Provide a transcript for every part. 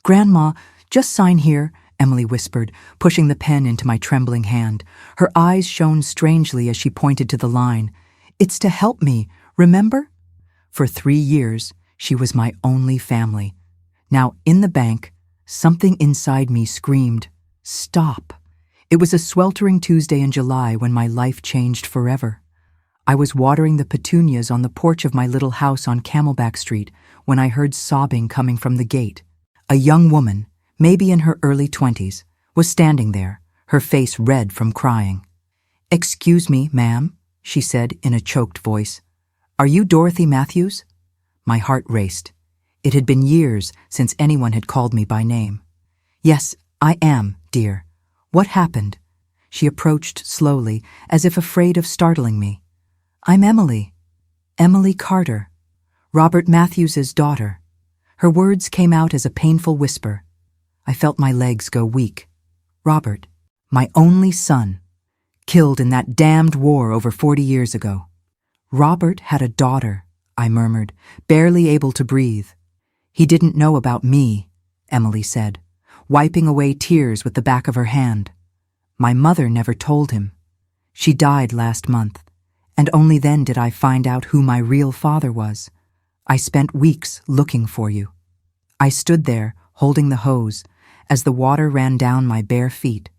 "Grandma, just sign here," Emily whispered, pushing the pen into my trembling hand. Her eyes shone strangely as she pointed to the line. "It's to help me, remember?" For 3 years, she was my only family. Now, in the bank, something inside me screamed, "Stop." It was a sweltering Tuesday in July when my life changed forever. I was watering the petunias on the porch of my little house on Camelback Street when I heard sobbing coming from the gate. A young woman, maybe in her early 20s, was standing there, her face red from crying. "Excuse me, ma'am," she said in a choked voice. "Are you Dorothy Matthews?" My heart raced. It had been years since anyone had called me by name. "Yes, I am, dear. What happened?" She approached slowly, as if afraid of startling me. "I'm Emily. Emily Carter. Robert Matthews's daughter." Her words came out as a painful whisper. I felt my legs go weak. Robert, my only son, killed in that damned war over 40 years ago. "Robert had a daughter," I murmured, barely able to breathe. "He didn't know about me," Emily said, wiping away tears with the back of her hand. "My mother never told him. She died last month, and only then did I find out who my real father was. I spent weeks looking for you." I stood there, holding the hose, as the water ran down my bare feet.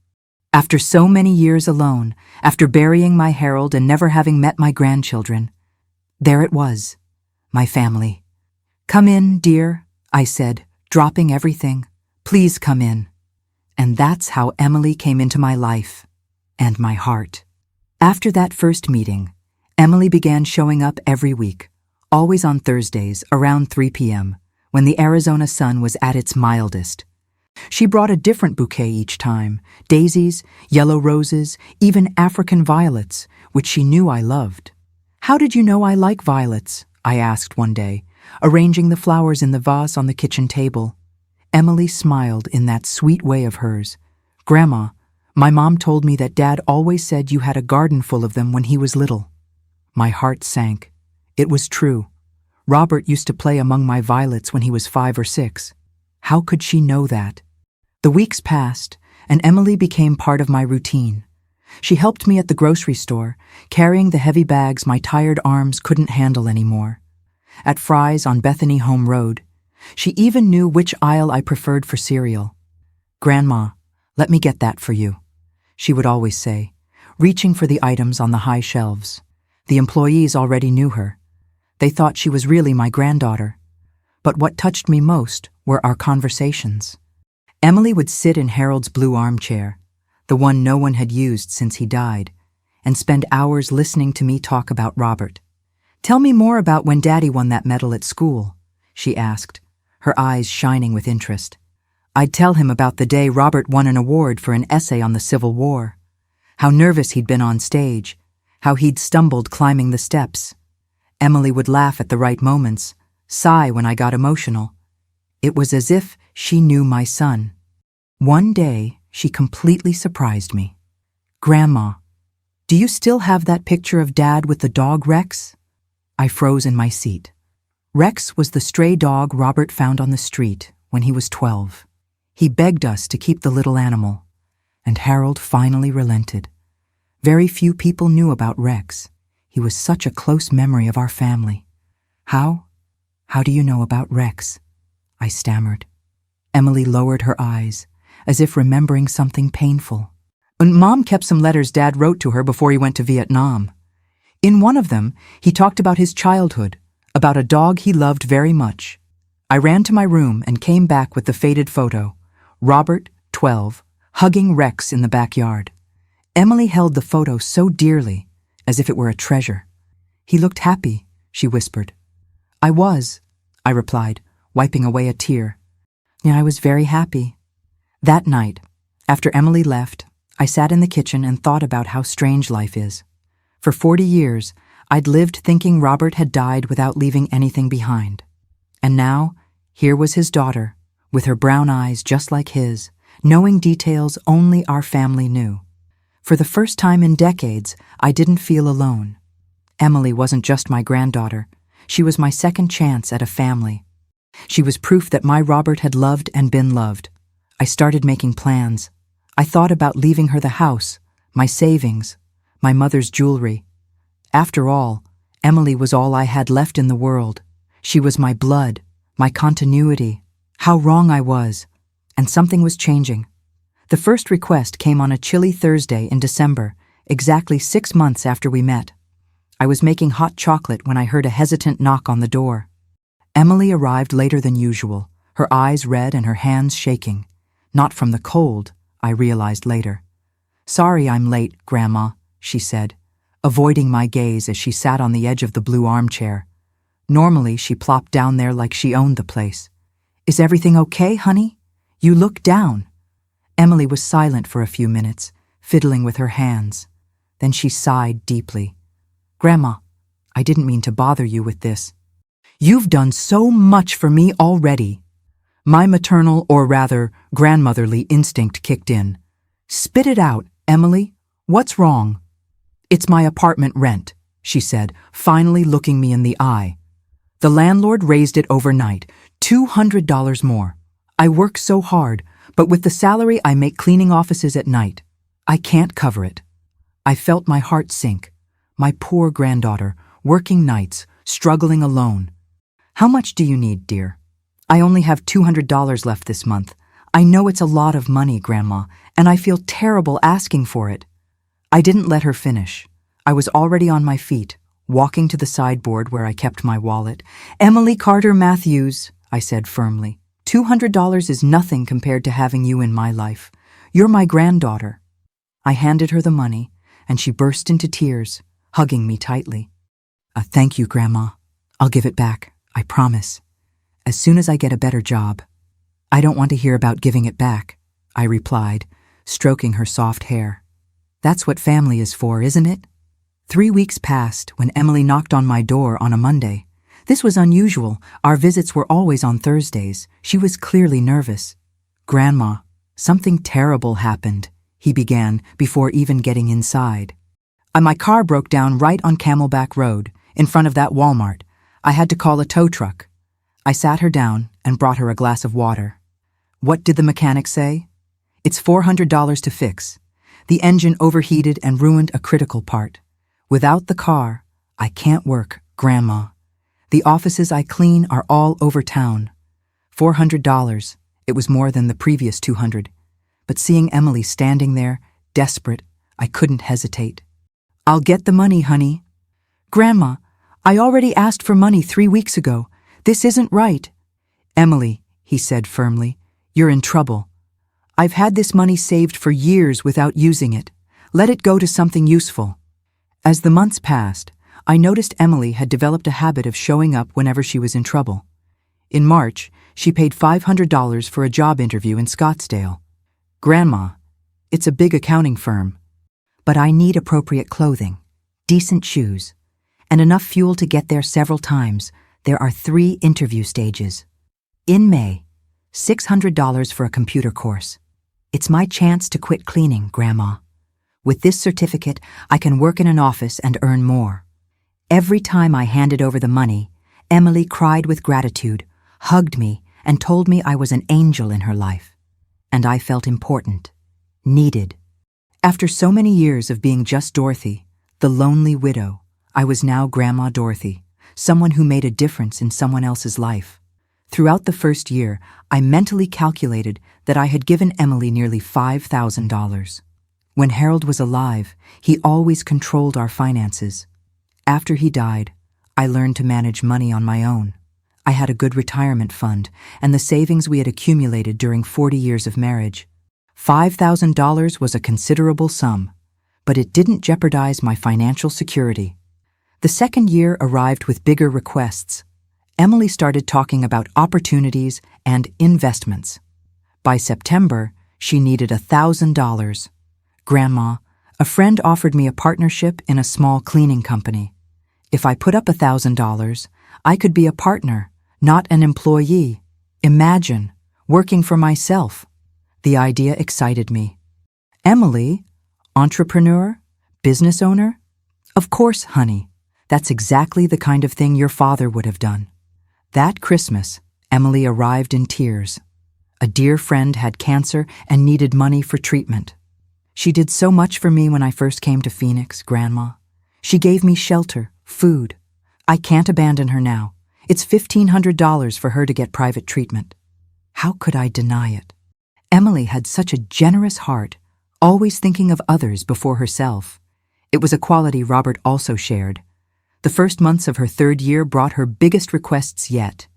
After so many years alone, after burying my Harold and never having met my grandchildren, there it was, my family. "Come in, dear," I said, dropping everything. "Please come in." And that's how Emily came into my life and my heart. After that first meeting, Emily began showing up every week, always on Thursdays around 3 p.m., when the Arizona sun was at its mildest. She brought a different bouquet each time, daisies, yellow roses, even African violets, which she knew I loved. "How did you know I like violets?" I asked one day, arranging the flowers in the vase on the kitchen table. Emily smiled in that sweet way of hers. "Grandma, my mom told me that Dad always said you had a garden full of them when he was little." My heart sank. It was true. Robert used to play among my violets when he was 5 or 6. How could she know that? The weeks passed, and Emily became part of my routine. She helped me at the grocery store, carrying the heavy bags my tired arms couldn't handle anymore. At Fry's on Bethany Home Road, she even knew which aisle I preferred for cereal. "Grandma, let me get that for you," she would always say, reaching for the items on the high shelves. The employees already knew her. They thought she was really my granddaughter. But what touched me most were our conversations. Emily would sit in Harold's blue armchair, the one no one had used since he died, and spend hours listening to me talk about Robert. "Tell me more about when Daddy won that medal at school," she asked, her eyes shining with interest. I'd tell him about the day Robert won an award for an essay on the Civil War, how nervous he'd been on stage, how he'd stumbled climbing the steps. Emily would laugh at the right moments, sigh when I got emotional. It was as if she knew my son. One day, she completely surprised me. "Grandma, do you still have that picture of Dad with the dog Rex?" I froze in my seat. Rex was the stray dog Robert found on the street when he was 12. He begged us to keep the little animal, and Harold finally relented. Very few people knew about Rex. He was such a close memory of our family. How do you know about Rex?" I stammered. Emily lowered her eyes, as if remembering something painful. "And Mom kept some letters Dad wrote to her before he went to Vietnam. In one of them, he talked about his childhood, about a dog he loved very much. I ran to my room and came back with the faded photo, Robert, 12, hugging Rex in the backyard. Emily held the photo so dearly, as if it were a treasure. "He looked happy," she whispered. "I was," I replied, wiping away a tear. "Yeah, I was very happy." That night, after Emily left, I sat in the kitchen and thought about how strange life is. For 40 years, I'd lived thinking Robert had died without leaving anything behind. And now, here was his daughter, with her brown eyes just like his, knowing details only our family knew. For the first time in decades, I didn't feel alone. Emily wasn't just my granddaughter. She was my second chance at a family. She was proof that my Robert had loved and been loved. I started making plans. I thought about leaving her the house, my savings, my mother's jewelry. After all, Emily was all I had left in the world. She was my blood, my continuity. How wrong I was. And something was changing. The first request came on a chilly Thursday in December, exactly 6 months after we met. I was making hot chocolate when I heard a hesitant knock on the door. Emily arrived later than usual, her eyes red and her hands shaking. Not from the cold, I realized later. "Sorry I'm late, Grandma," she said, avoiding my gaze as she sat on the edge of the blue armchair. Normally, she plopped down there like she owned the place. "Is everything okay, honey? You look down." Emily was silent for a few minutes, fiddling with her hands. Then she sighed deeply. "Grandma, I didn't mean to bother you with this. You've done so much for me already." My maternal, or rather, grandmotherly instinct kicked in. "Spit it out, Emily. What's wrong?" "It's my apartment rent," she said, finally looking me in the eye. "The landlord raised it overnight, $200 more. I work so hard, but with the salary I make cleaning offices at night, I can't cover it." I felt my heart sink. My poor granddaughter, working nights, struggling alone. "How much do you need, dear?" "I only have $200 left this month. I know it's a lot of money, Grandma, and I feel terrible asking for it." I didn't let her finish. I was already on my feet, walking to the sideboard where I kept my wallet. "Emily Carter Matthews," I said firmly, $200 is nothing compared to having you in my life. You're my granddaughter." I handed her the money, and she burst into tears, hugging me tightly. Thank you, Grandma. I'll give it back, I promise. As soon as I get a better job." "I don't want to hear about giving it back," I replied, stroking her soft hair. "That's what family is for, isn't it?" 3 weeks passed when Emily knocked on my door on a Monday. This was unusual. Our visits were always on Thursdays. She was clearly nervous. "Grandma, something terrible happened," he began before even getting inside. My car broke down right on Camelback Road, in front of that Walmart. I had to call a tow truck. I sat her down and brought her a glass of water. "What did the mechanic say?" "It's $400 to fix. The engine overheated and ruined a critical part. Without the car, I can't work, Grandma. The offices I clean are all over town." $400. It was more than the previous 200. But seeing Emily standing there, desperate, I couldn't hesitate. "I'll get the money, honey." "Grandma, I already asked for money 3 weeks ago. This isn't right." "Emily," he said firmly, "you're in trouble. I've had this money saved for years without using it. Let it go to something useful." As the months passed, I noticed Emily had developed a habit of showing up whenever she was in trouble. In March, she paid $500 for a job interview in Scottsdale. "Grandma, it's a big accounting firm, but I need appropriate clothing, decent shoes, and enough fuel to get there several times. There are 3 interview stages. In May, $600 for a computer course. It's my chance to quit cleaning, Grandma. With this certificate, I can work in an office and earn more." Every time I handed over the money, Emily cried with gratitude, hugged me, and told me I was an angel in her life. And I felt important, needed. After so many years of being just Dorothy, the lonely widow, I was now Grandma Dorothy, someone who made a difference in someone else's life. Throughout the first year, I mentally calculated that I had given Emily nearly $5,000. When Harold was alive, he always controlled our finances. After he died, I learned to manage money on my own. I had a good retirement fund and the savings we had accumulated during 40 years of marriage. $5,000 was a considerable sum, but it didn't jeopardize my financial security. The second year arrived with bigger requests. Emily started talking about opportunities and investments. By September, she needed $1,000. "Grandma, a friend offered me a partnership in a small cleaning company. If I put up $1,000, I could be a partner, not an employee. Imagine, working for myself." The idea excited me. "Emily, entrepreneur, business owner? Of course, honey. That's exactly the kind of thing your father would have done." That Christmas, Emily arrived in tears. A dear friend had cancer and needed money for treatment. She did so much for me when I first came to Phoenix, Grandma. She gave me shelter, food. I can't abandon her now. It's $1,500 for her to get private treatment. How could I deny it? Emily had such a generous heart, always thinking of others before herself. It was a quality Robert also shared. The first months of her third year brought her biggest requests yet.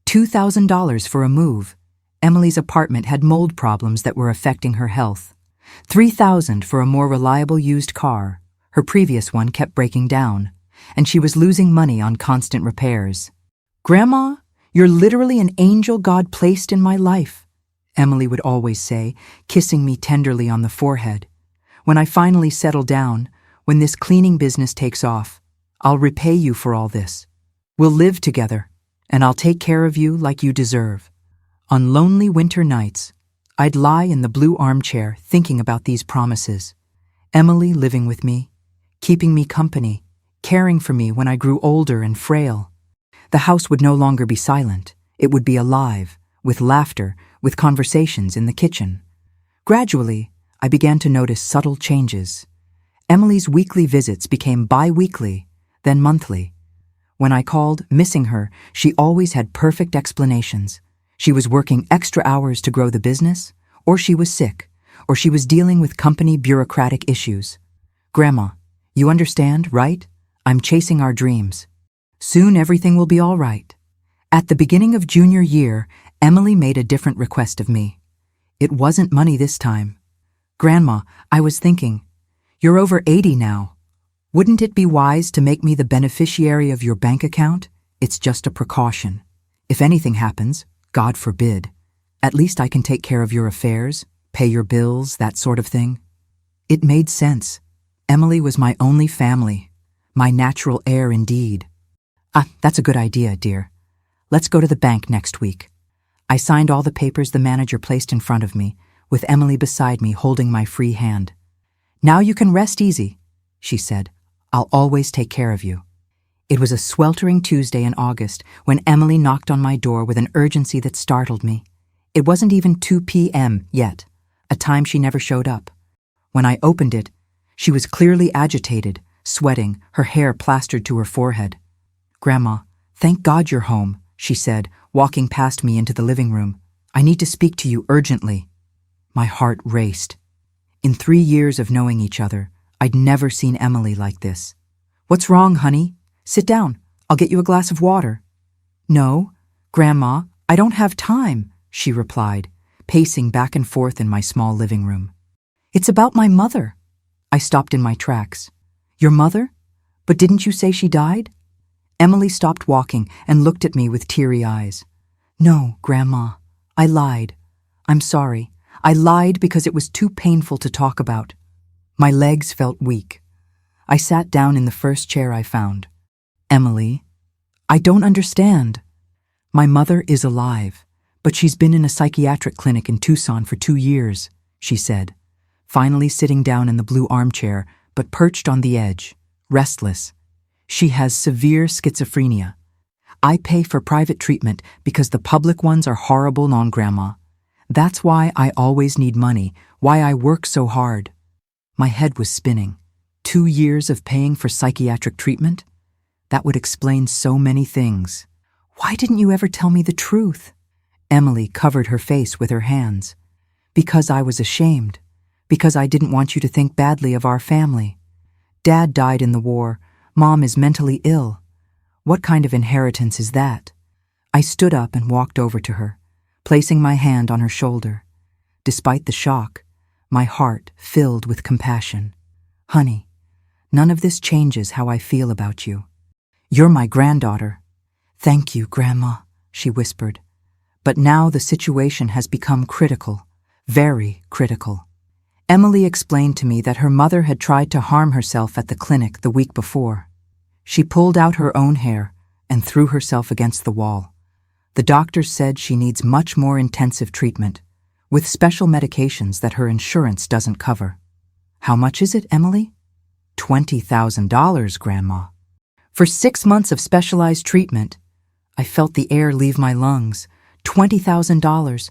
$2,000 for a move. Emily's apartment had mold problems that were affecting her health. $3,000 for a more reliable used car. Her previous one kept breaking down, and she was losing money on constant repairs. "Grandma, you're literally an angel God placed in my life," Emily would always say, kissing me tenderly on the forehead. "When I finally settle down, when this cleaning business takes off, I'll repay you for all this. We'll live together, and I'll take care of you like you deserve." On lonely winter nights, I'd lie in the blue armchair thinking about these promises. Emily living with me, keeping me company, caring for me when I grew older and frail. The house would no longer be silent. It would be alive, with laughter, with conversations in the kitchen. Gradually, I began to notice subtle changes. Emily's weekly visits became bi-weekly, then monthly. When I called, missing her, she always had perfect explanations. She was working extra hours to grow the business, or she was sick, or she was dealing with company bureaucratic issues. "Grandma, you understand, right? I'm chasing our dreams. Soon everything will be all right." At the beginning of junior year, Emily made a different request of me. It wasn't money this time. "Grandma, I was thinking, you're over 80 now. Wouldn't it be wise to make me the beneficiary of your bank account? It's just a precaution. If anything happens, God forbid, at least I can take care of your affairs, pay your bills, that sort of thing." It made sense. Emily was my only family, my natural heir indeed. That's a good idea, dear. Let's go to the bank next week." I signed all the papers the manager placed in front of me, with Emily beside me holding my free hand. "Now you can rest easy," she said. "I'll always take care of you." It was a sweltering Tuesday in August when Emily knocked on my door with an urgency that startled me. It wasn't even 2 p.m. yet, a time she never showed up. When I opened it, she was clearly agitated, sweating, her hair plastered to her forehead. "Grandma, thank God you're home," she said, walking past me into the living room. "I need to speak to you urgently." My heart raced. In 3 years of knowing each other, I'd never seen Emily like this. "What's wrong, honey? Sit down. I'll get you a glass of water." "No, Grandma, I don't have time," she replied, pacing back and forth in my small living room. "It's about my mother." I stopped in my tracks. "Your mother? But didn't you say she died?" Emily stopped walking and looked at me with teary eyes. "No, Grandma, I lied. I'm sorry. I lied because it was too painful to talk about." My legs felt weak. I sat down in the first chair I found. "Emily, I don't understand. My mother is alive, but she's been in a psychiatric clinic in Tucson for 2 years, she said, finally sitting down in the blue armchair, but perched on the edge, restless. "She has severe schizophrenia. I pay for private treatment because the public ones are horrible, Grandma. That's why I always need money, why I work so hard." My head was spinning. 2 years of paying for psychiatric treatment? That would explain so many things. "Why didn't you ever tell me the truth?" Emily covered her face with her hands. "Because I was ashamed. Because I didn't want you to think badly of our family. Dad died in the war. Mom is mentally ill. What kind of inheritance is that?" I stood up and walked over to her, placing my hand on her shoulder. Despite the shock, my heart filled with compassion. "Honey, none of this changes how I feel about you. You're my granddaughter." "Thank you, Grandma," she whispered. "But now the situation has become critical, very critical." Emily explained to me that her mother had tried to harm herself at the clinic the week before. She pulled out her own hair and threw herself against the wall. The doctors said she needs much more intensive treatment, with special medications that her insurance doesn't cover. "How much is it, Emily?" $20,000, Grandma. For 6 months of specialized treatment. I felt the air leave my lungs, $20,000.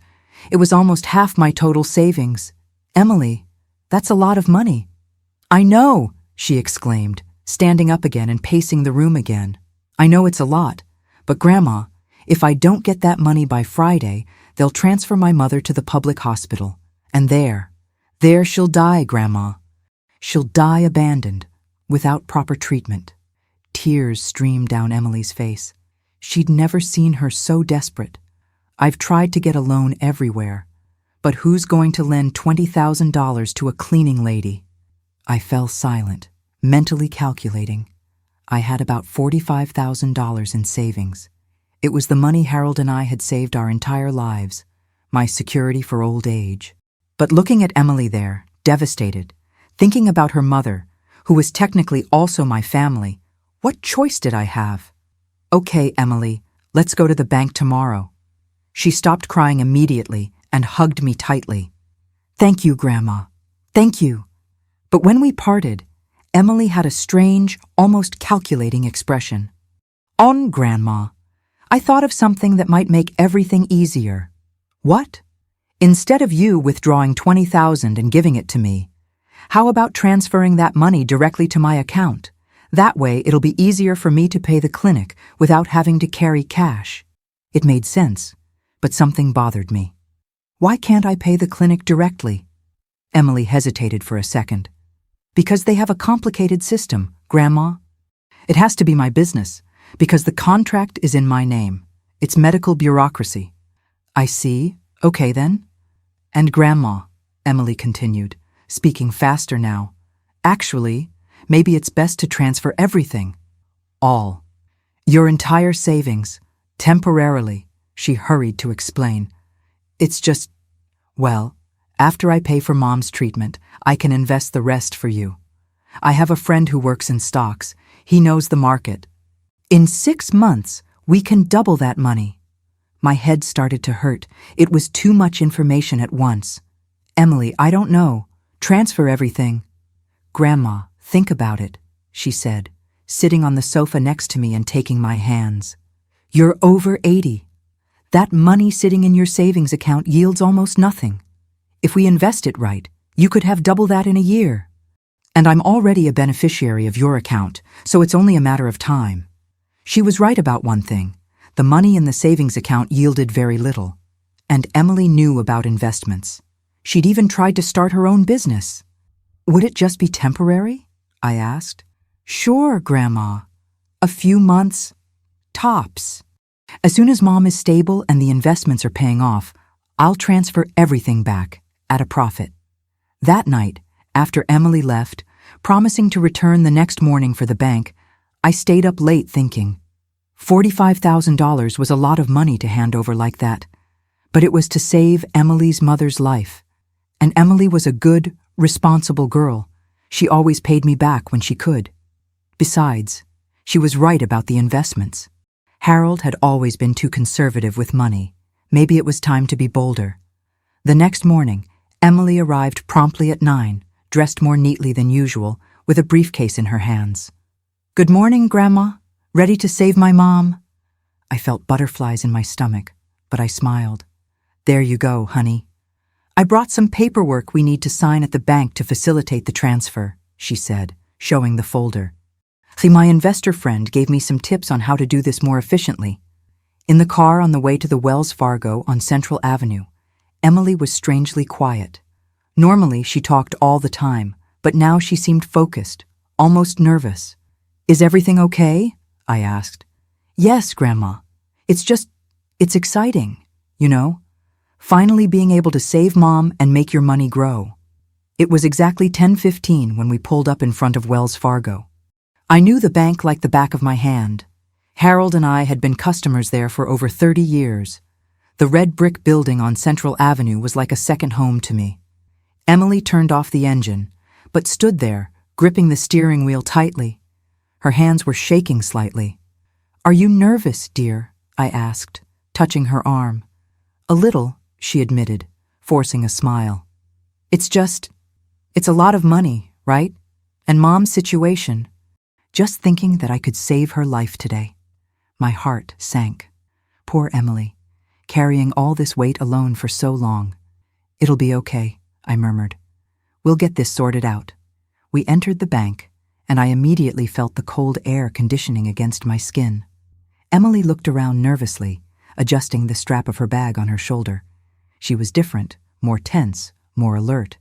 It was almost half my total savings. Emily, that's a lot of money. I know, she exclaimed, standing up again and pacing the room again. I know it's a lot, but Grandma, if I don't get that money by Friday, they'll transfer my mother to the public hospital. And there she'll die, Grandma. She'll die abandoned, without proper treatment. Tears streamed down Emily's face. She'd never seen her so desperate. I've tried to get a loan everywhere, but who's going to lend $20,000 to a cleaning lady? I fell silent, mentally calculating. I had about $45,000 in savings. It was the money Harold and I had saved our entire lives, my security for old age. But looking at Emily there, devastated, thinking about her mother, who was technically also my family, what choice did I have? Okay, Emily, let's go to the bank tomorrow. She stopped crying immediately and hugged me tightly. Thank you, Grandma. Thank you. But when we parted, Emily had a strange, almost calculating expression. On, Grandma. I thought of something that might make everything easier. What? Instead of you withdrawing $20,000 and giving it to me, how about transferring that money directly to my account? That way it'll be easier for me to pay the clinic without having to carry cash. It made sense, but something bothered me. Why can't I pay the clinic directly? Emily hesitated for a second. Because they have a complicated system, Grandma. It has to be my business, because the contract is in my name. It's medical bureaucracy. I see. Okay then. And Grandma, Emily continued, speaking faster now. Actually, maybe it's best to transfer everything. All. Your entire savings. Temporarily, she hurried to explain. It's just, well, after I pay for Mom's treatment, I can invest the rest for you. I have a friend who works in stocks. He knows the market. In 6 months, we can double that money. My head started to hurt. It was too much information at once. Emily, I don't know. Transfer everything. Grandma, think about it, she said, sitting on the sofa next to me and taking my hands. You're over 80. That money sitting in your savings account yields almost nothing. If we invest it right, you could have double that in a year. And I'm already a beneficiary of your account, so it's only a matter of time. She was right about one thing. The money in the savings account yielded very little. And Emily knew about investments. She'd even tried to start her own business. Would it just be temporary? I asked. Sure, Grandma. A few months. Tops. As soon as Mom is stable and the investments are paying off, I'll transfer everything back, at a profit. That night, after Emily left, promising to return the next morning for the bank, I stayed up late thinking. $45,000 was a lot of money to hand over like that, but it was to save Emily's mother's life. And Emily was a good, responsible girl. She always paid me back when she could. Besides, she was right about the investments. Harold had always been too conservative with money. Maybe it was time to be bolder. The next morning, Emily arrived promptly at 9, dressed more neatly than usual, with a briefcase in her hands. Good morning, Grandma. Ready to save my mom? I felt butterflies in my stomach, but I smiled. There you go, honey. I brought some paperwork we need to sign at the bank to facilitate the transfer, she said, showing the folder. My investor friend gave me some tips on how to do this more efficiently. In the car on the way to the Wells Fargo on Central Avenue, Emily was strangely quiet. Normally, she talked all the time, but now she seemed focused, almost nervous. Is everything okay? I asked. Yes, Grandma. It's exciting, you know? Finally being able to save Mom and make your money grow. It was exactly 10:15 when we pulled up in front of Wells Fargo. I knew the bank like the back of my hand. Harold and I had been customers there for over 30 years. The red brick building on Central Avenue was like a second home to me. Emily turned off the engine, but stood there, gripping the steering wheel tightly. Her hands were shaking slightly. Are you nervous, dear? I asked, touching her arm. A little, she admitted, forcing a smile. It's a lot of money, right? And Mom's situation. Just thinking that I could save her life today. My heart sank. Poor Emily. carrying all this weight alone for so long. "It'll be okay," I murmured. "We'll get this sorted out." We entered the bank, and I immediately felt the cold air conditioning against my skin. Emily looked around nervously, adjusting the strap of her bag on her shoulder. She was different, more tense, more alert.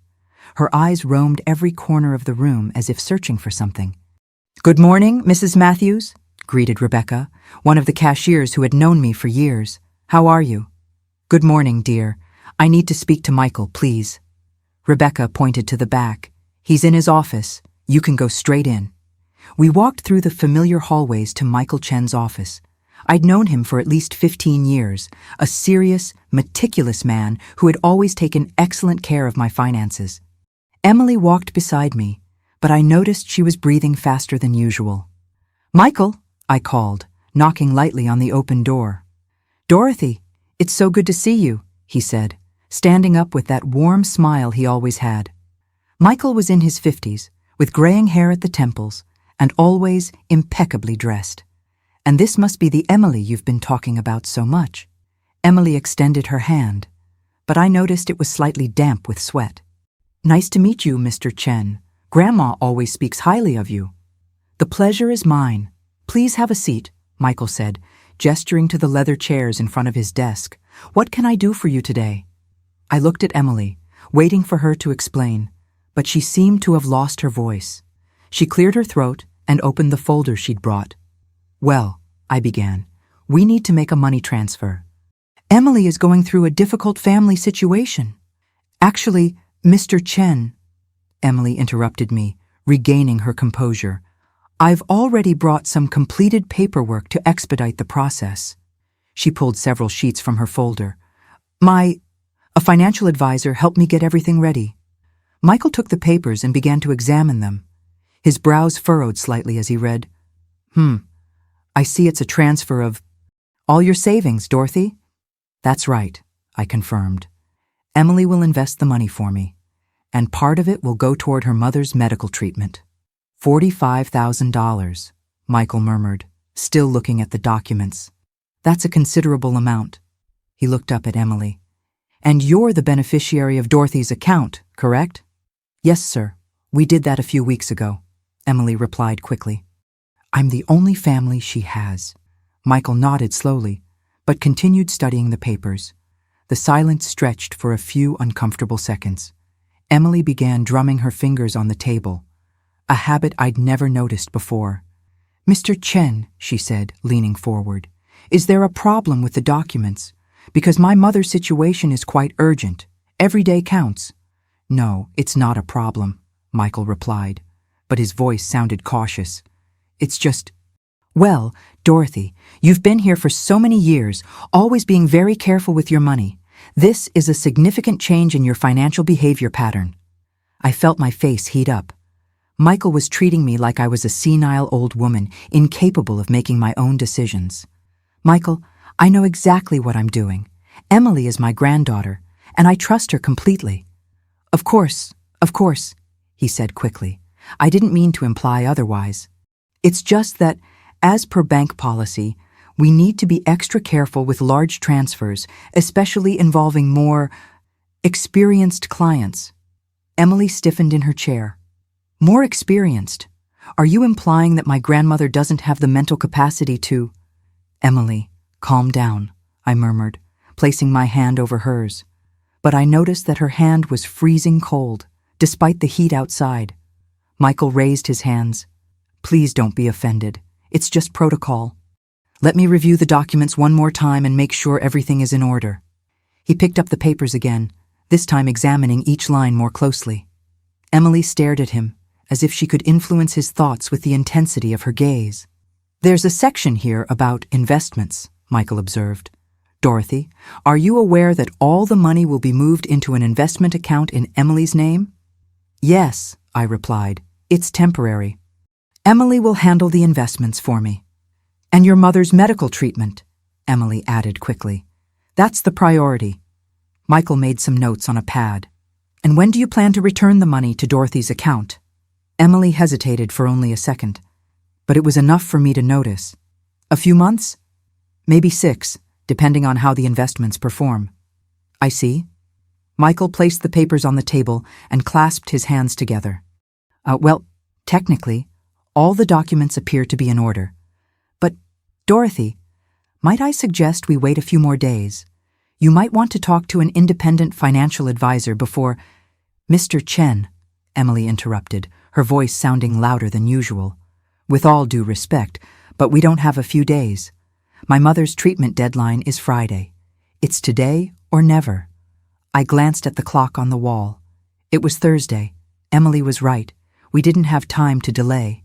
Her eyes roamed every corner of the room as if searching for something. "Good morning, Mrs. Matthews," greeted Rebecca, one of the cashiers who had known me for years. "How are you?" "Good morning, dear. I need to speak to Michael, please." Rebecca pointed to the back. "He's in his office. You can go straight in." We walked through the familiar hallways to Michael Chen's office. I'd known him for at least 15 years, a serious, meticulous man who had always taken excellent care of my finances. Emily walked beside me, but I noticed she was breathing faster than usual. "Michael," I called, knocking lightly on the open door. "Dorothy, it's so good to see you," he said, standing up with that warm smile he always had. Michael was in his 50s, with graying hair at the temples, and always impeccably dressed. "And this must be the Emily you've been talking about so much." Emily extended her hand, but I noticed it was slightly damp with sweat. "Nice to meet you, Mr. Chen. Grandma always speaks highly of you." "The pleasure is mine. Please have a seat," Michael said, gesturing to the leather chairs in front of his desk. "What can I do for you today?" I looked at Emily, waiting for her to explain, but she seemed to have lost her voice. She cleared her throat and opened the folder she'd brought. "Well," I began, "we need to make a money transfer. Emily is going through a difficult family situation." "Actually, Mr. Chen," Emily interrupted me, regaining her composure, "I've already brought some completed paperwork to expedite the process." She pulled several sheets from her folder. A financial advisor helped me get everything ready." Michael took the papers and began to examine them. His brows furrowed slightly as he read, I see it's a transfer of all your savings, Dorothy." "That's right," I confirmed. "Emily will invest the money for me, and part of it will go toward her mother's medical treatment." $45,000, Michael murmured, still looking at the documents. "That's a considerable amount." He looked up at Emily. "And you're the beneficiary of Dorothy's account, correct?" "Yes, sir. We did that a few weeks ago," Emily replied quickly. "I'm the only family she has." Michael nodded slowly, but continued studying the papers. The silence stretched for a few uncomfortable seconds. Emily began drumming her fingers on the table, a habit I'd never noticed before. "Mr. Chen," she said, leaning forward, "is there a problem with the documents? Because my mother's situation is quite urgent. Every day counts." "No, it's not a problem," Michael replied, but his voice sounded cautious. "It's just, well, Dorothy, you've been here for so many years, always being very careful with your money. This is a significant change in your financial behavior pattern." I felt my face heat up. Michael was treating me like I was a senile old woman, incapable of making my own decisions. "Michael, I know exactly what I'm doing. Emily is my granddaughter, and I trust her completely." Of course, he said quickly. "I didn't mean to imply otherwise. It's just that, as per bank policy, we need to be extra careful with large transfers, especially involving more experienced clients." Emily stiffened in her chair. "More experienced? Are you implying that my grandmother doesn't have the mental capacity to—" "Emily, calm down," I murmured, placing my hand over hers. But I noticed that her hand was freezing cold, despite the heat outside. Michael raised his hands. "Please don't be offended. It's just protocol. Let me review the documents one more time and make sure everything is in order." He picked up the papers again, this time examining each line more closely. Emily stared at him, as if she could influence his thoughts with the intensity of her gaze. "There's a section here about investments," Michael observed. "Dorothy, are you aware that all the money will be moved into an investment account in Emily's name?" "Yes," I replied. "It's temporary. Emily will handle the investments for me." "And your mother's medical treatment," Emily added quickly. "That's the priority." Michael made some notes on a pad. "And when do you plan to return the money to Dorothy's account?" Emily hesitated for only a second, but it was enough for me to notice. "A few months? Maybe 6, depending on how the investments perform. I see. Michael placed the papers on the table and clasped his hands together. Well, technically, all the documents appear to be in order. But, Dorothy, might I suggest we wait a few more days? You might want to talk to an independent financial advisor before— Mr. Chen, Emily interrupted, her voice sounding louder than usual. With all due respect, but we don't have a few days. My mother's treatment deadline is Friday. It's today or never. I glanced at the clock on the wall. It was Thursday. Emily was right. We didn't have time to delay.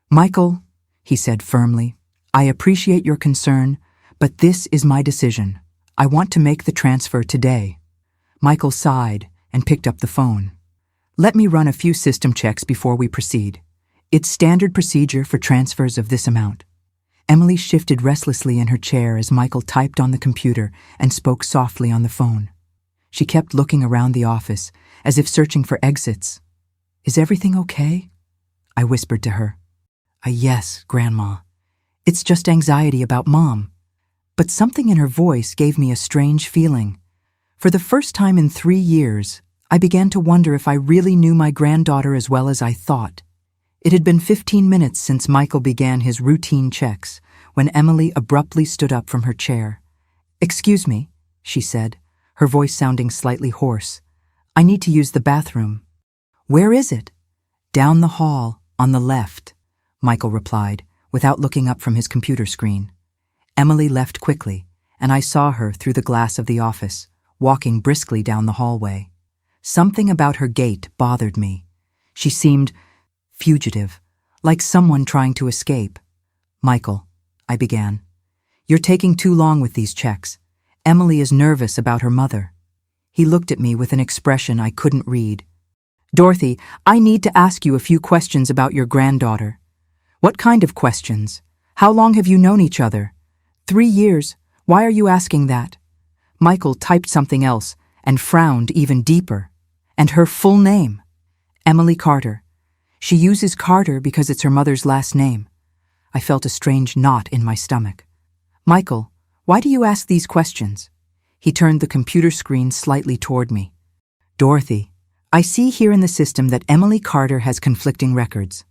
Michael, he said firmly, I appreciate your concern, but this is my decision. I want to make the transfer today. Michael sighed and picked up the phone. Let me run a few system checks before we proceed. It's standard procedure for transfers of this amount. Emily shifted restlessly in her chair as Michael typed on the computer and spoke softly on the phone. She kept looking around the office, as if searching for exits. Is everything okay? I whispered to her. Yes, Grandma. It's just anxiety about Mom. But something in her voice gave me a strange feeling. For the first time in 3 years, I began to wonder if I really knew my granddaughter as well as I thought. It had been 15 minutes since Michael began his routine checks, when Emily abruptly stood up from her chair. Excuse me, she said, her voice sounding slightly hoarse. I need to use the bathroom. Where is it? Down the hall, on the left, Michael replied, without looking up from his computer screen. Emily left quickly, and I saw her through the glass of the office, walking briskly down the hallway. Something about her gait bothered me. She seemed fugitive, like someone trying to escape. Michael, I began. You're taking too long with these checks. Emily is nervous about her mother. He looked at me with an expression I couldn't read. Dorothy, I need to ask you a few questions about your granddaughter. What kind of questions? How long have you known each other? 3 years. Why are you asking that? Michael typed something else and frowned even deeper. And her full name? Emily Carter. She uses Carter because it's her mother's last name. I felt a strange knot in my stomach. Michael, why do you ask these questions? He turned the computer screen slightly toward me. Dorothy, I see here in the system that Emily Carter has conflicting records.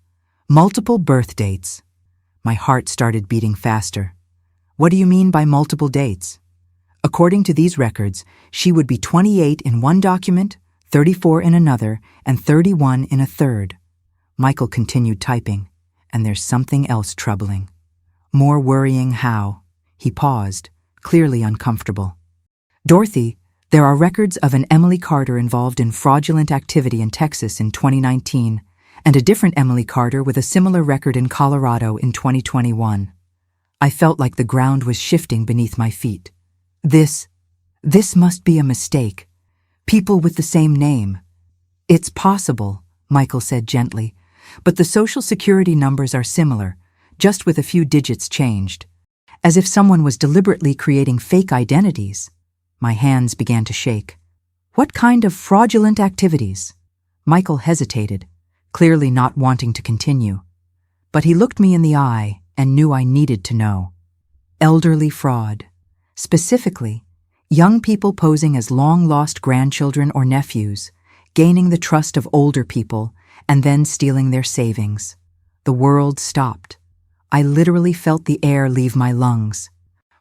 Multiple birth dates. My heart started beating faster. What do you mean by multiple dates? According to these records, she would be 28 in one document, 34 in another, and 31 in a third. Michael continued typing, and there's something else troubling. More worrying how. He paused, clearly uncomfortable. Dorothy, there are records of an Emily Carter involved in fraudulent activity in Texas in 2019, and a different Emily Carter with a similar record in Colorado in 2021. I felt like the ground was shifting beneath my feet. This must be a mistake. People with the same name. It's possible, Michael said gently, but the social security numbers are similar, just with a few digits changed. As if someone was deliberately creating fake identities. My hands began to shake. What kind of fraudulent activities? Michael hesitated, clearly not wanting to continue. But he looked me in the eye and knew I needed to know. Elderly fraud. Specifically, young people posing as long-lost grandchildren or nephews, gaining the trust of older people, and then stealing their savings. The world stopped. I literally felt the air leave my lungs.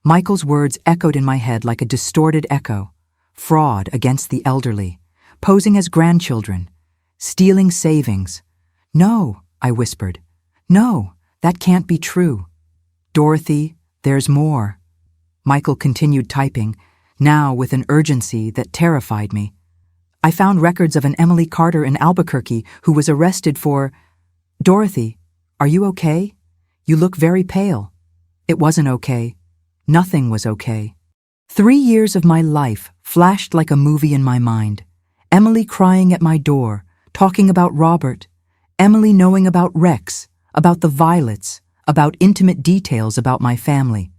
Michael's words echoed in my head like a distorted echo. Fraud against the elderly, posing as grandchildren, stealing savings. No, I whispered. No, that can't be true. Dorothy, there's more. Michael continued typing, now with an urgency that terrified me. I found records of an Emily Carter in Albuquerque who was arrested for— Dorothy, are you okay? You look very pale. It wasn't okay. Nothing was okay. 3 years of my life flashed like a movie in my mind. Emily crying at my door, talking about Robert. Emily knowing about Rex, about the Violets, about intimate details about my family.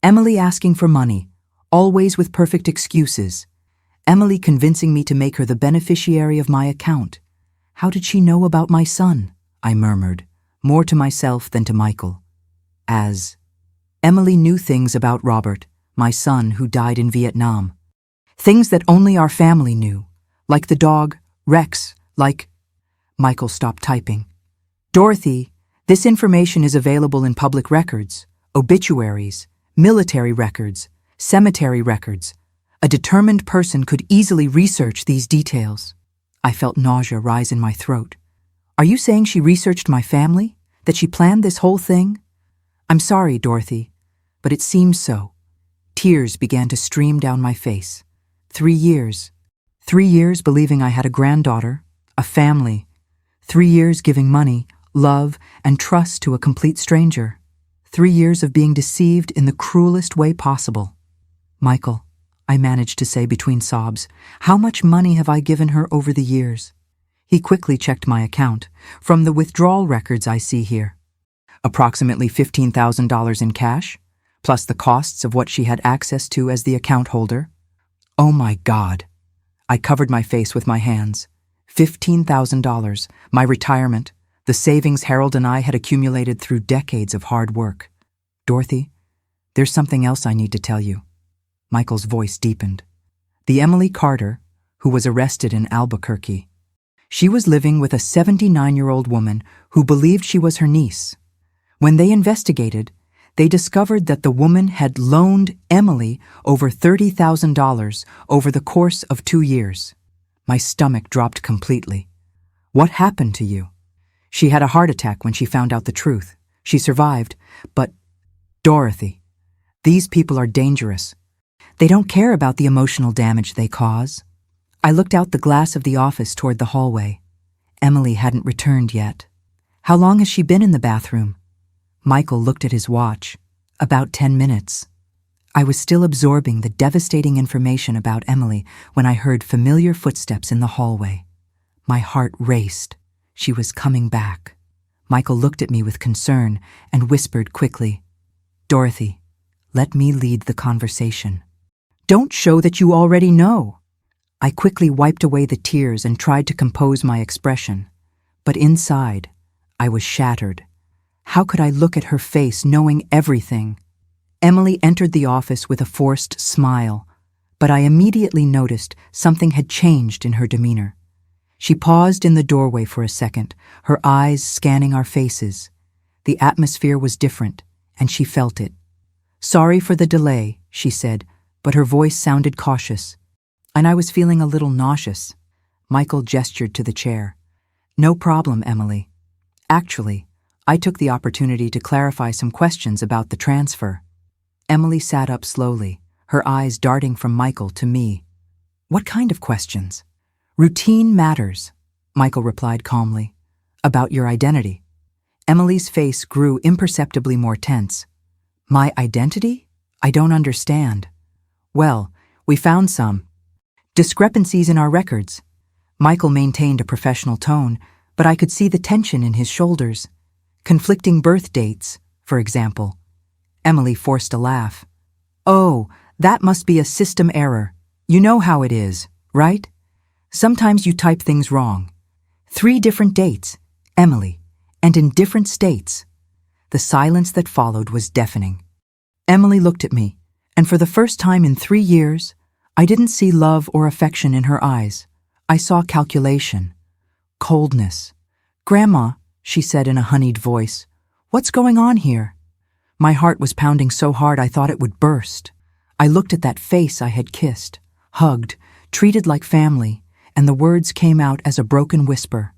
Emily asking for money, always with perfect excuses. Emily convincing me to make her the beneficiary of my account. How did she know about my son? I murmured, more to myself than to Michael. Emily knew things about Robert, my son who died in Vietnam. Things that only our family knew, like the dog, Rex, like... Michael stopped typing. Dorothy, this information is available in public records, obituaries, military records, cemetery records. A determined person could easily research these details. I felt nausea rise in my throat. Are you saying she researched my family? That she planned this whole thing? I'm sorry, Dorothy, but it seems so. Tears began to stream down my face. 3 years. 3 years believing I had a granddaughter, a family. 3 years giving money, love, and trust to a complete stranger. 3 years of being deceived in the cruelest way possible. Michael, I managed to say between sobs, how much money have I given her over the years? He quickly checked my account, from the withdrawal records I see here. Approximately $15,000 in cash, plus the costs of what she had access to as the account holder. Oh my God. I covered my face with my hands. $15,000, my retirement, the savings Harold and I had accumulated through decades of hard work. Dorothy, there's something else I need to tell you. Michael's voice deepened. The Emily Carter, who was arrested in Albuquerque. She was living with a 79-year-old woman who believed she was her niece. When they investigated, they discovered that the woman had loaned Emily over $30,000 over the course of 2 years. My stomach dropped completely. What happened to you? She had a heart attack when she found out the truth. She survived, but... Dorothy, these people are dangerous. They don't care about the emotional damage they cause. I looked out the glass of the office toward the hallway. Emily hadn't returned yet. How long has she been in the bathroom? Michael looked at his watch. About 10 minutes. I was still absorbing the devastating information about Emily when I heard familiar footsteps in the hallway. My heart raced. She was coming back. Michael looked at me with concern and whispered quickly, Dorothy, let me lead the conversation. Don't show that you already know. I quickly wiped away the tears and tried to compose my expression. But inside, I was shattered. How could I look at her face knowing everything? Emily entered the office with a forced smile, but I immediately noticed something had changed in her demeanor. She paused in the doorway for a second, her eyes scanning our faces. The atmosphere was different, and she felt it. Sorry for the delay, she said, but her voice sounded cautious. And I was feeling a little nauseous. Michael gestured to the chair. No problem, Emily. Actually, I took the opportunity to clarify some questions about the transfer. Emily sat up slowly, her eyes darting from Michael to me. What kind of questions? Routine matters, Michael replied calmly. About your identity. Emily's face grew imperceptibly more tense. My identity? I don't understand. Well, we found some discrepancies in our records. Michael maintained a professional tone, but I could see the tension in his shoulders. Conflicting birth dates, for example. Emily forced a laugh. Oh, that must be a system error. You know how it is, right? Sometimes you type things wrong. 3 different dates, Emily, and in different states. The silence that followed was deafening. Emily looked at me, and for the first time in 3 years, I didn't see love or affection in her eyes. I saw calculation, coldness. Grandma, she said in a honeyed voice, what's going on here? My heart was pounding so hard I thought it would burst. I looked at that face I had kissed, hugged, treated like family, and the words came out as a broken whisper.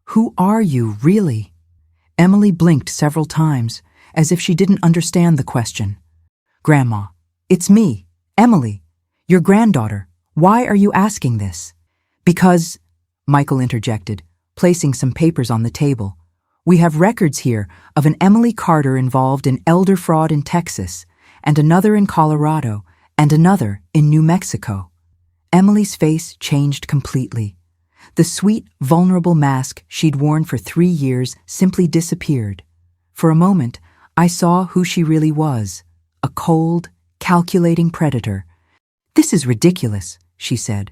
Who are you, really? Emily blinked several times, as if she didn't understand the question. Grandma, it's me, Emily, your granddaughter. Why are you asking this? Because, Michael interjected, placing some papers on the table. We have records here of an Emily Carter involved in elder fraud in Texas, and another in Colorado, and another in New Mexico. Emily's face changed completely. The sweet, vulnerable mask she'd worn for 3 years simply disappeared. For a moment, I saw who she really was, a cold, calculating predator. This is ridiculous, she said,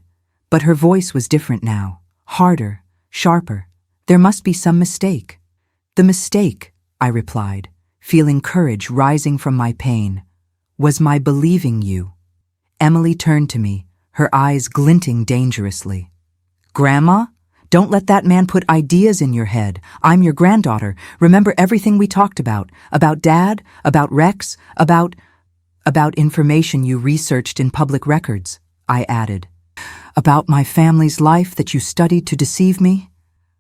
but her voice was different now, harder, sharper. There must be some mistake. The mistake, I replied, feeling courage rising from my pain. was my believing you. Emily turned to me, her eyes glinting dangerously. Grandma? Don't let that man put ideas in your head. I'm your granddaughter. Remember everything we talked about Dad, about Rex, about information you researched in public records, I added. About my family's life that you studied to deceive me?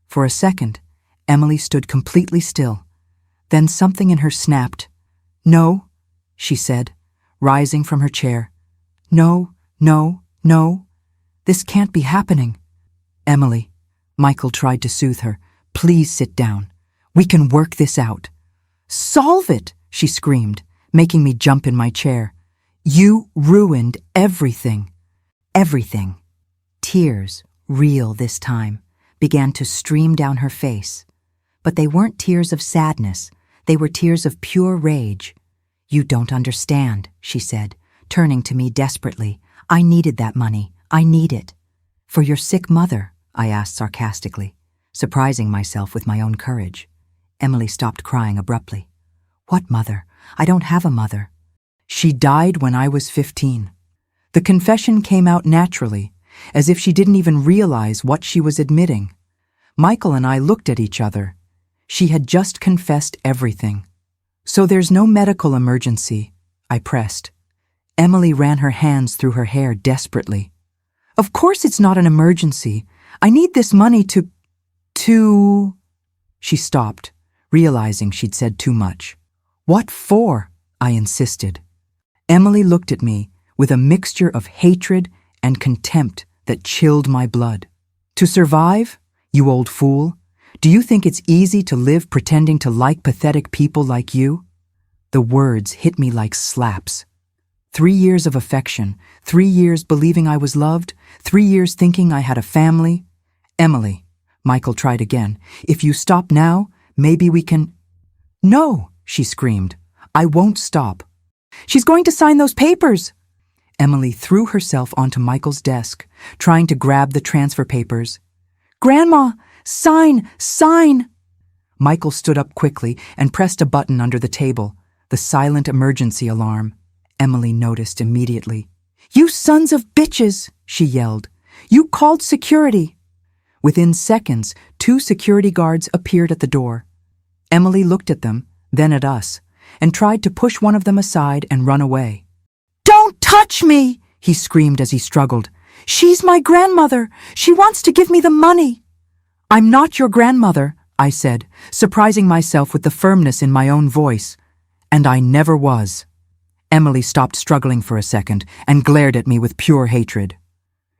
For a second, Emily stood completely still. Then something in her snapped. No, she said, rising from her chair. No, no, no. This can't be happening. Emily, Michael tried to soothe her. Please sit down. We can work this out. Solve it, she screamed, making me jump in my chair. You ruined everything. Everything. Tears, real this time, began to stream down her face. But they weren't tears of sadness. They were tears of pure rage. You don't understand, she said, turning to me desperately. I needed that money. I need it. For your sick mother, I asked sarcastically, surprising myself with my own courage. Emily stopped crying abruptly. What mother? I don't have a mother. She died when I was 15. The confession came out naturally, as if she didn't even realize what she was admitting. Michael and I looked at each other. She had just confessed everything. So there's no medical emergency, I pressed. Emily ran her hands through her hair desperately. Of course it's not an emergency. I need this money to... She stopped, realizing she'd said too much. What for? I insisted. Emily looked at me with a mixture of hatred and contempt that chilled my blood. To survive, you old fool? Do you think it's easy to live pretending to like pathetic people like you? The words hit me like slaps. 3 years of affection, 3 years believing I was loved, 3 years thinking I had a family. Emily, Michael tried again, if you stop now, maybe we can... No, she screamed. I won't stop. She's going to sign those papers. Emily threw herself onto Michael's desk, trying to grab the transfer papers. Grandma, sign, sign! Michael stood up quickly and pressed a button under the table, the silent emergency alarm. Emily noticed immediately. You sons of bitches, she yelled. You called security. Within seconds, 2 security guards appeared at the door. Emily looked at them, then at us, and tried to push one of them aside and run away. Don't touch me, he screamed as he struggled. She's my grandmother. She wants to give me the money. I'm not your grandmother, I said, surprising myself with the firmness in my own voice. And I never was. Emily stopped struggling for a second and glared at me with pure hatred.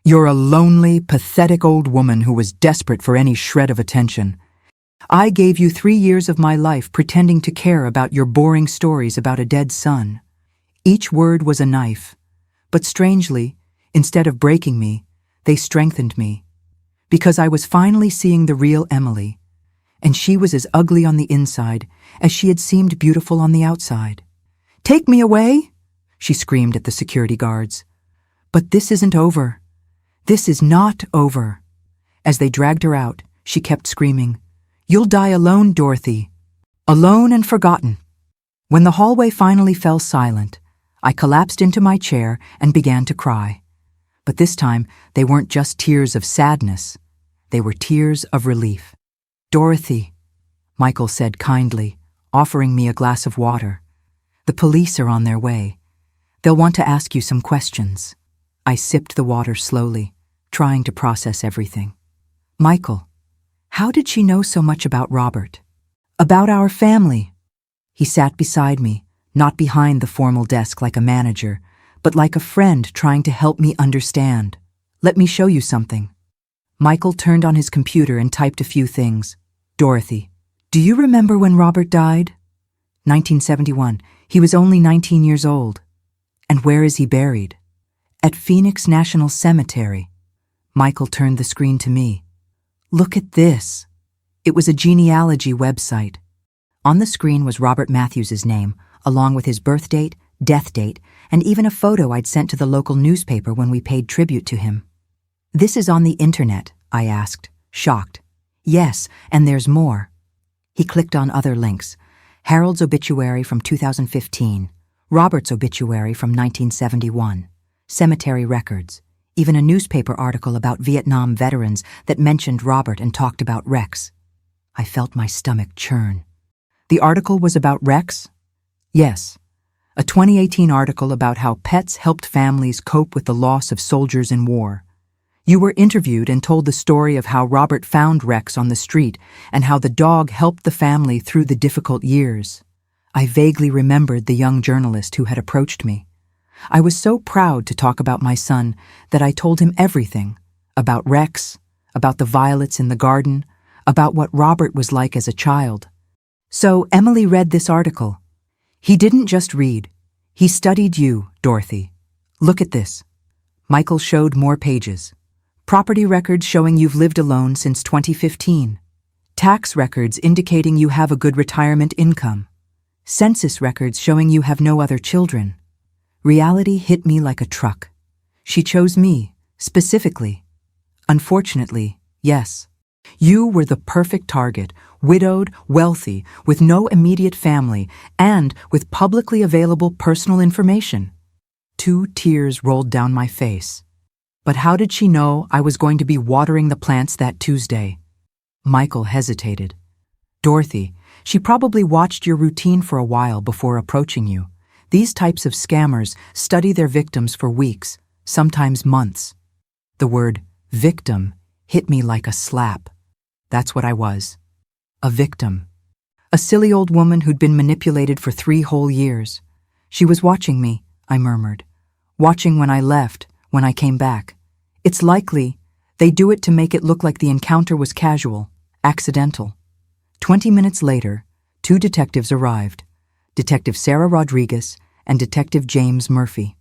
You're a lonely, pathetic old woman who was desperate for any shred of attention. I gave you 3 years of my life pretending to care about your boring stories about a dead son. Each word was a knife, but strangely, instead of breaking me, they strengthened me. Because I was finally seeing the real Emily, and she was as ugly on the inside as she had seemed beautiful on the outside. Take me away, she screamed at the security guards. But this isn't over. This is not over. As they dragged her out, she kept screaming, You'll die alone, Dorothy. Alone and forgotten. When the hallway finally fell silent, I collapsed into my chair and began to cry. But this time, they weren't just tears of sadness. They were tears of relief. Dorothy, Michael said kindly, offering me a glass of water. The police are on their way. They'll want to ask you some questions. I sipped the water slowly, trying to process everything. Michael, how did she know so much about Robert? About our family? He sat beside me, not behind the formal desk like a manager, but like a friend trying to help me understand. Let me show you something. Michael turned on his computer and typed a few things. Dorothy, do you remember when Robert died? 1971. He was only 19 years old. And where is he buried? At Phoenix National Cemetery. Michael turned the screen to me. Look at this. It was a genealogy website. On the screen was Robert Matthews's name, along with his birth date, death date, and even a photo I'd sent to the local newspaper when we paid tribute to him. This is on the internet, I asked, shocked. Yes, and there's more. He clicked on other links. Harold's obituary from 2015. Robert's obituary from 1971, cemetery records, even a newspaper article about Vietnam veterans that mentioned Robert and talked about Rex. I felt my stomach churn. The article was about Rex? Yes. A 2018 article about how pets helped families cope with the loss of soldiers in war. You were interviewed and told the story of how Robert found Rex on the street and how the dog helped the family through the difficult years. I vaguely remembered the young journalist who had approached me. I was so proud to talk about my son that I told him everything, about Rex, about the violets in the garden, about what Robert was like as a child. So Emily read this article. He didn't just read. He studied you, Dorothy. Look at this. Michael showed more pages. Property records showing you've lived alone since 2015. Tax records indicating you have a good retirement income. Census records showing you have no other children. Reality hit me like a truck. She chose me, specifically. Unfortunately, yes. You were the perfect target, widowed, wealthy, with no immediate family, and with publicly available personal information. 2 tears rolled down my face. But how did she know I was going to be watering the plants that Tuesday? Michael hesitated. Dorothy, she probably watched your routine for a while before approaching you. These types of scammers study their victims for weeks, sometimes months. The word victim hit me like a slap. That's what I was. A victim. A silly old woman who'd been manipulated for 3 whole years. She was watching me, I murmured. Watching when I left, when I came back. It's likely they do it to make it look like the encounter was casual, accidental. 20 minutes later, 2 detectives arrived. Detective Sarah Rodriguez and Detective James Murphy.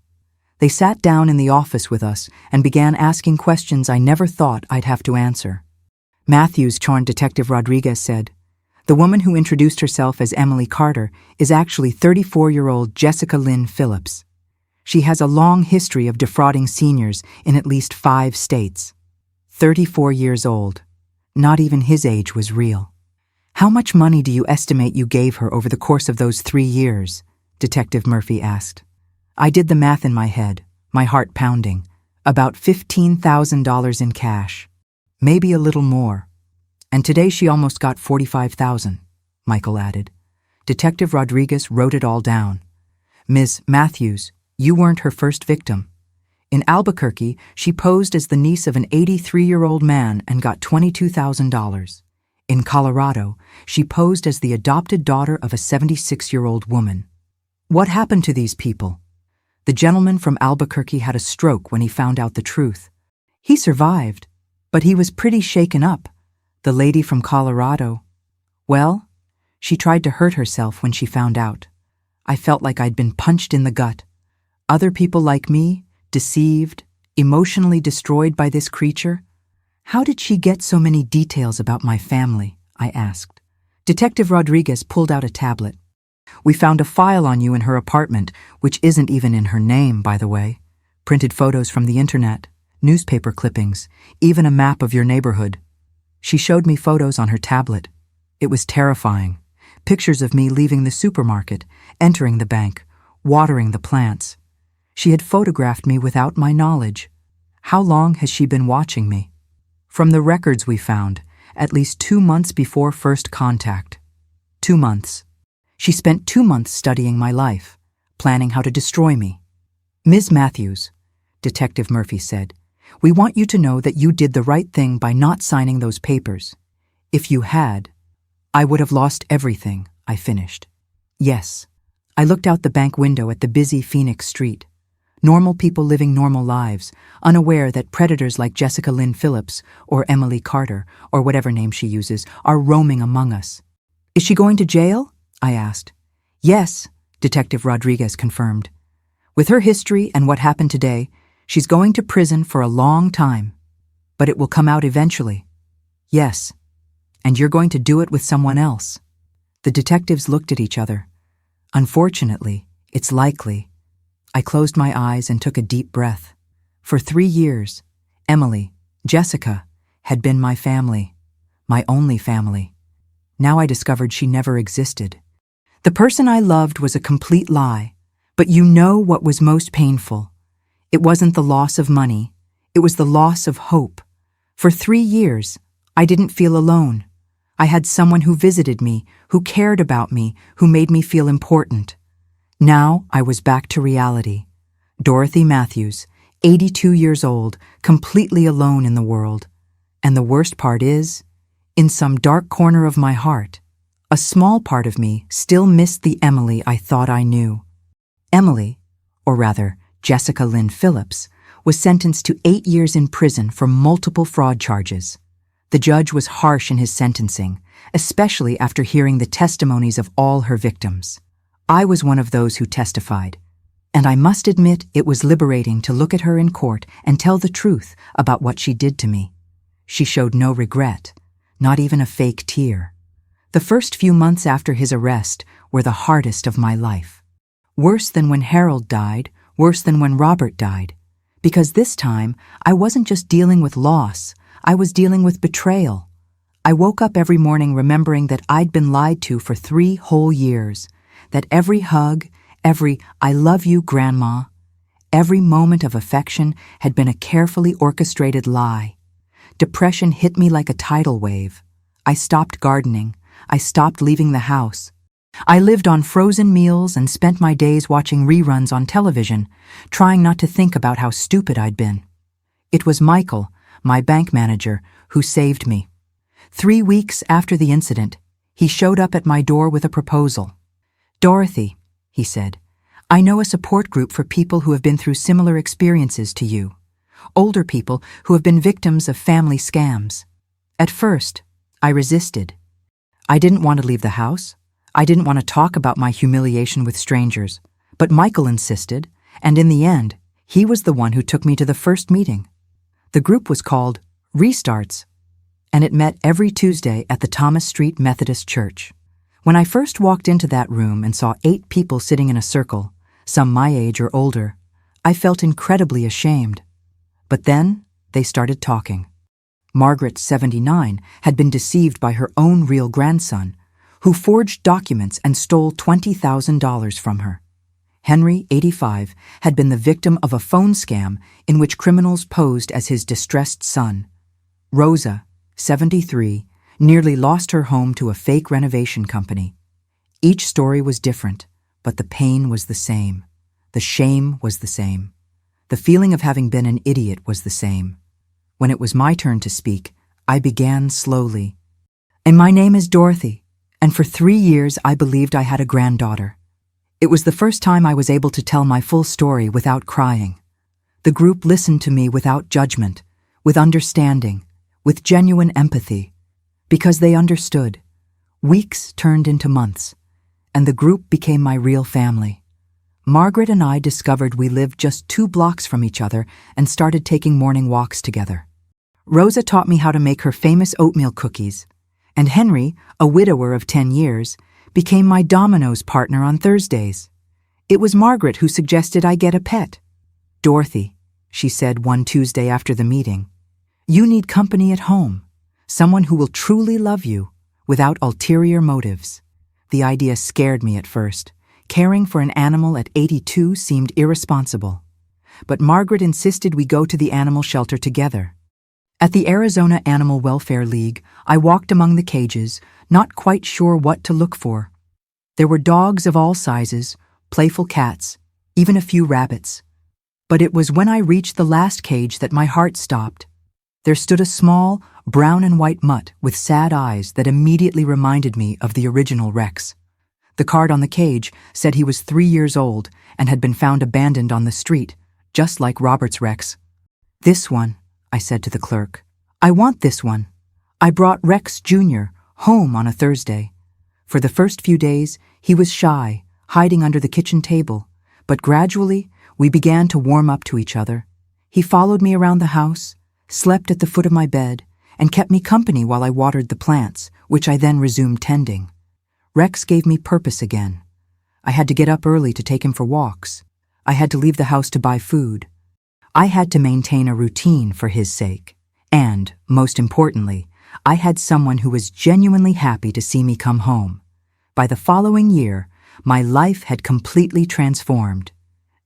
They sat down in the office with us and began asking questions I never thought I'd have to answer. Matthews, Detective Rodriguez said, "The woman who introduced herself as Emily Carter is actually 34-year-old Jessica Lynn Phillips. She has a long history of defrauding seniors in at least 5 states. 34 years old. Not even his age was real." "How much money do you estimate you gave her over the course of those 3 years?" Detective Murphy asked. I did the math in my head, my heart pounding. About $15,000 in cash. Maybe a little more. And today she almost got $45,000, Michael added. Detective Rodriguez wrote it all down. Ms. Matthews, you weren't her first victim. In Albuquerque, she posed as the niece of an 83-year-old man and got $22,000. In Colorado, she posed as the adopted daughter of a 76-year-old woman. What happened to these people? The gentleman from Albuquerque had a stroke when he found out the truth. He survived, but he was pretty shaken up. The lady from Colorado, well, she tried to hurt herself when she found out. I felt like I'd been punched in the gut. Other people like me, deceived, emotionally destroyed by this creature? How did she get so many details about my family? I asked. Detective Rodriguez pulled out a tablet. We found a file on you in her apartment, which isn't even in her name, by the way. Printed photos from the internet, newspaper clippings, even a map of your neighborhood. She showed me photos on her tablet. It was terrifying. Pictures of me leaving the supermarket, entering the bank, watering the plants. She had photographed me without my knowledge. How long has she been watching me? From the records we found, at least 2 months before first contact. 2 months. She spent 2 months studying my life, planning how to destroy me. Ms. Matthews, Detective Murphy said, we want you to know that you did the right thing by not signing those papers. If you had, I would have lost everything, I finished. Yes. I looked out the bank window at the busy Phoenix street. Normal people living normal lives, unaware that predators like Jessica Lynn Phillips or Emily Carter, or whatever name she uses, are roaming among us. Is she going to jail? I asked. Yes, Detective Rodriguez confirmed. With her history and what happened today, she's going to prison for a long time. But it will come out eventually. Yes. And you're going to do it with someone else. The detectives looked at each other. Unfortunately, it's likely. I closed my eyes and took a deep breath. For 3 years, Emily, Jessica, had been my family. My only family. Now I discovered she never existed. The person I loved was a complete lie. But you know what was most painful? It wasn't the loss of money. It was the loss of hope. For 3 years, I didn't feel alone. I had someone who visited me, who cared about me, who made me feel important. Now I was back to reality. Dorothy Matthews, 82 years old, completely alone in the world. And the worst part is, in some dark corner of my heart, a small part of me still missed the Emily I thought I knew. Emily, or rather, Jessica Lynn Phillips, was sentenced to 8 years in prison for multiple fraud charges. The judge was harsh in his sentencing, especially after hearing the testimonies of all her victims. I was one of those who testified, and I must admit it was liberating to look at her in court and tell the truth about what she did to me. She showed no regret, not even a fake tear. The first few months after his arrest were the hardest of my life. Worse than when Harold died, worse than when Robert died. Because this time, I wasn't just dealing with loss, I was dealing with betrayal. I woke up every morning remembering that I'd been lied to for 3 whole years, that every hug, every "I love you, Grandma," every moment of affection had been a carefully orchestrated lie. Depression hit me like a tidal wave. I stopped gardening. I stopped leaving the house. I lived on frozen meals and spent my days watching reruns on television, trying not to think about how stupid I'd been. It was Michael, my bank manager, who saved me. 3 weeks after the incident, he showed up at my door with a proposal. "Dorothy," he said, "I know a support group for people who have been through similar experiences to you. Older people who have been victims of family scams." At first, I resisted. I didn't want to leave the house. I didn't want to talk about my humiliation with strangers. But Michael insisted, and in the end, he was the one who took me to the first meeting. The group was called Restarts, and it met every Tuesday at the Thomas Street Methodist Church. When I first walked into that room and saw 8 people sitting in a circle, some my age or older, I felt incredibly ashamed. But then they started talking. Margaret, 79, had been deceived by her own real grandson, who forged documents and stole $20,000 from her. Henry, 85, had been the victim of a phone scam in which criminals posed as his distressed son. Rosa, 73, nearly lost her home to a fake renovation company. Each story was different, but the pain was the same. The shame was the same. The feeling of having been an idiot was the same. When it was my turn to speak, I began slowly. "And my name is Dorothy, and for 3 years I believed I had a granddaughter." It was the first time I was able to tell my full story without crying. The group listened to me without judgment, with understanding, with genuine empathy, because they understood. Weeks turned into months, and the group became my real family. Margaret and I discovered we lived just 2 blocks from each other and started taking morning walks together. Rosa taught me how to make her famous oatmeal cookies, and Henry, a widower of 10 years, became my dominoes partner on Thursdays. It was Margaret who suggested I get a pet. "Dorothy," she said one Tuesday after the meeting, "you need company at home, someone who will truly love you, without ulterior motives." The idea scared me at first. Caring for an animal at 82 seemed irresponsible. But Margaret insisted we go to the animal shelter together. At the Arizona Animal Welfare League, I walked among the cages, not quite sure what to look for. There were dogs of all sizes, playful cats, even a few rabbits. But it was when I reached the last cage that my heart stopped. There stood a small, brown and white mutt with sad eyes that immediately reminded me of the original Rex. The card on the cage said he was 3 years old and had been found abandoned on the street, just like Robert's Rex. "This one," I said to the clerk. "I want this one." I brought Rex Jr. home on a Thursday. For the first few days, he was shy, hiding under the kitchen table, but gradually we began to warm up to each other. He followed me around the house, slept at the foot of my bed, and kept me company while I watered the plants, which I then resumed tending. Rex gave me purpose again. I had to get up early to take him for walks. I had to leave the house to buy food. I had to maintain a routine for his sake. And, most importantly, I had someone who was genuinely happy to see me come home. By the following year, My life had completely transformed.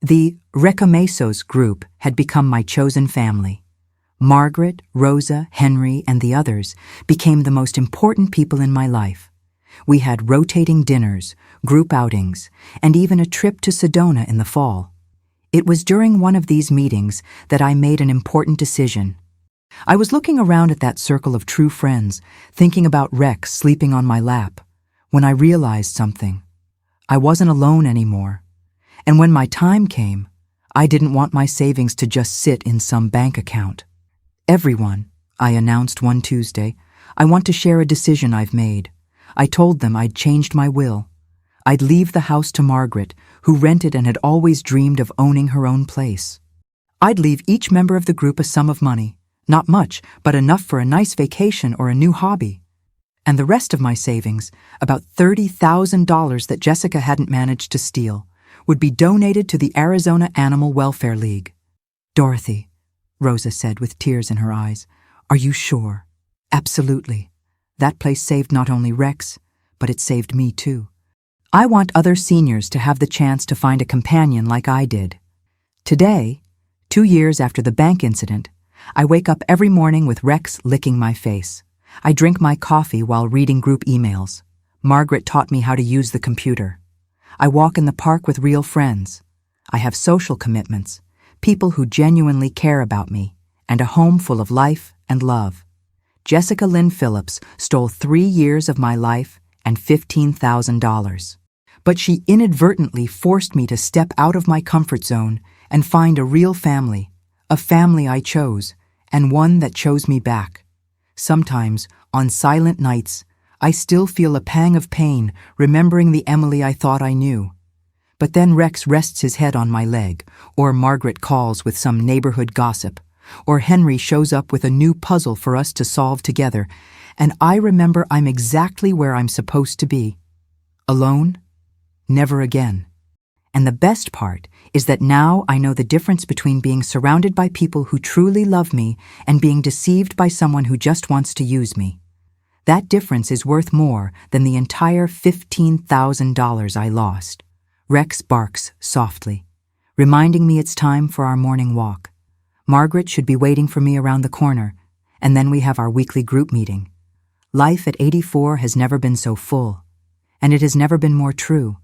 The Recomesos group had become my chosen family. Margaret, Rosa, Henry, and the others became the most important people in my life. We had rotating dinners, group outings, and even a trip to Sedona in the fall. It was during one of these meetings that I made an important decision. I was looking around at that circle of true friends, thinking about Rex sleeping on my lap, when I realized something. I wasn't alone anymore. And when my time came, I didn't want my savings to just sit in some bank account. Everyone, I announced one Tuesday, I want to share a decision I've made. I told them I'd changed my will. I'd leave the house to Margaret, who rented and had always dreamed of owning her own place. I'd leave each member of the group a sum of money, not much, but enough for a nice vacation or a new hobby. And the rest of my savings, about $30,000 that Jessica hadn't managed to steal, would be donated to the Arizona Animal Welfare League. "Dorothy," Rosa said with tears in her eyes, "are you sure?" "Absolutely. That place saved not only Rex, but it saved me too. I want other seniors to have the chance to find a companion like I did." Today, 2 years after the bank incident, I wake up every morning with Rex licking my face. I drink my coffee while reading group emails. Margaret taught me how to use the computer. I walk in the park with real friends. I have social commitments, people who genuinely care about me, and a home full of life and love. Jessica Lynn Phillips stole 3 years of my life and $15,000. But she inadvertently forced me to step out of my comfort zone and find a real family, a family I chose, and one that chose me back. Sometimes, on silent nights, I still feel a pang of pain remembering the Emily I thought I knew. But then Rex rests his head on my leg, or Margaret calls with some neighborhood gossip, or Henry shows up with a new puzzle for us to solve together, and I remember I'm exactly where I'm supposed to be. Alone? Never again. And the best part is that now I know the difference between being surrounded by people who truly love me and being deceived by someone who just wants to use me. That difference is worth more than the entire $15,000 I lost. Rex barks softly, reminding me it's time for our morning walk. Margaret should be waiting for me around the corner, and then we have our weekly group meeting. Life at 84 has never been so full, and it has never been more true.